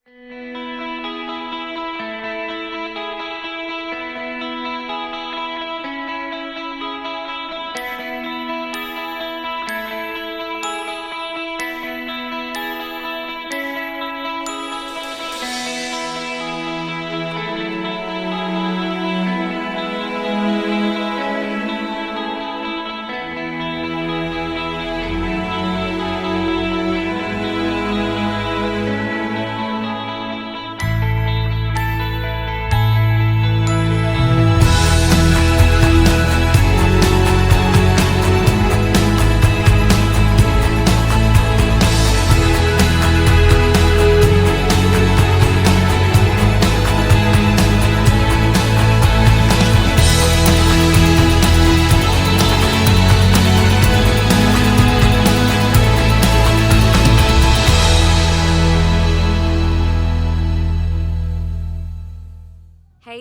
Hey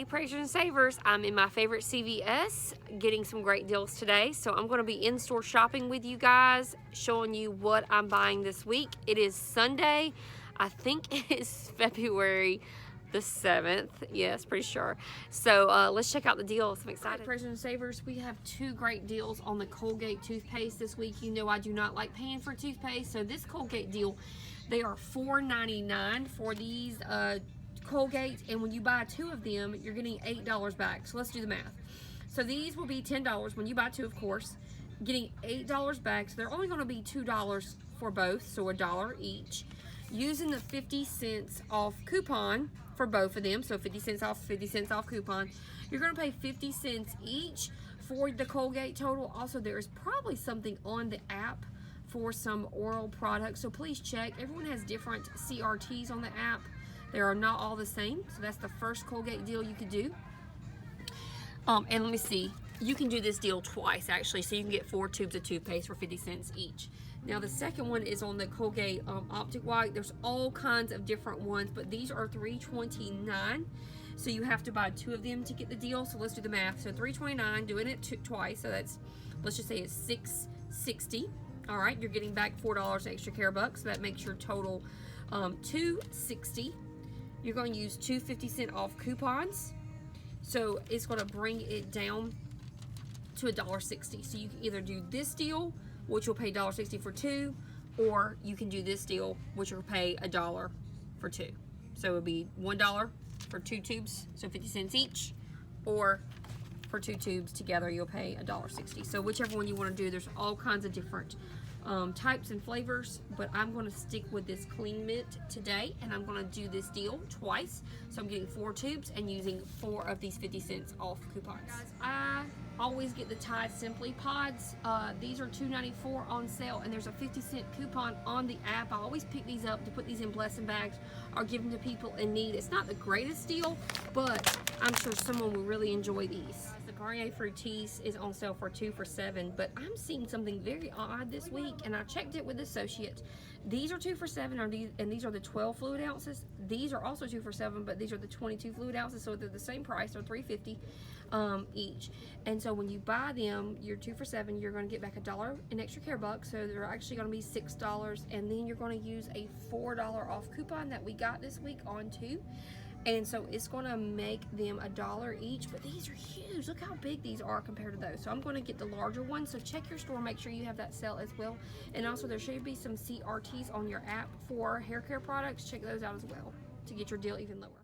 Praisers and Savers, I'm in my favorite CVS getting some great deals today. So I'm going to be in-store shopping with you guys, showing you what I'm buying this week. It is Sunday. I think it is February the 7th. Yes, pretty sure. So let's check out the deals. I'm excited. Right, Praisers and Savers, we have two great deals on the Colgate toothpaste this week. You know I do not like paying for toothpaste. So this Colgate deal, they are $4.99 for these Colgate, and when you buy two of them, you're getting $8 back. So let's do the math. So these will be $10 when you buy two, of course, getting $8 back. So they're only going to be $2 for both, so $1 each. Using the 50 cents off coupon for both of them, so 50 cents off coupon, you're going to pay 50 cents each for the Colgate total. Also, there is probably something on the app for some oral products, so please check. Everyone has different CRTs on the app. They are not all the same, so that's the first Colgate deal you could do. And let me see, you can do this deal twice actually, so you can get 4 tubes of toothpaste for 50 cents each. Now the second one is on the Colgate Optic White. There's all kinds of different ones, but these are $3.29, so you have to buy 2 of them to get the deal. So let's do the math. So $3.29, doing it twice, so that's, let's just say it's $6.60. All right, you're getting back $4 extra care bucks, so that makes your total $2.60. You're going to use 2 50-cent off coupons, so it's going to bring it down to $1.60. So you can either do this deal, which will pay $1.60 for 2, or you can do this deal, which will pay $1 for 2. So it would be $1 for 2 tubes, so 50 cents each, or for 2 tubes together, you'll pay $1.60. So whichever one you want to do, there's all kinds of different types and flavors, but I'm going to stick with this clean mint today, and I'm going to do this deal twice. So I'm getting 4 tubes and using 4 of these 50 cents off coupons. Guys, I always get the Tide Simply Pods. These are $2.94 on sale, and there's a 50-cent coupon on the app. I always pick these up to put these in blessing bags or give them to people in need. It's not the greatest deal, but I'm sure someone will really enjoy these. The Garnier Fructis is on sale for 2 for $7, but I'm seeing something very odd this week, and I checked it with associates. These are 2 for $7, and these are the 12 fluid ounces. These are also 2 for $7, but these are the 22 fluid ounces, so they're the same price. They're $3.50 each. And so when you buy them, you're 2 for $7, you're going to get back $1 in extra care bucks, so they're actually going to be $6, and then you're going to use a $4 off coupon that we got this week on 2. And so it's going to make them $1 each, but these are huge. Look how big these are compared to those. So I'm going to get the larger one. So check your store, make sure you have that sale as well. And also there should be some CRTs on your app for hair care products. Check those out as well to get your deal even lower.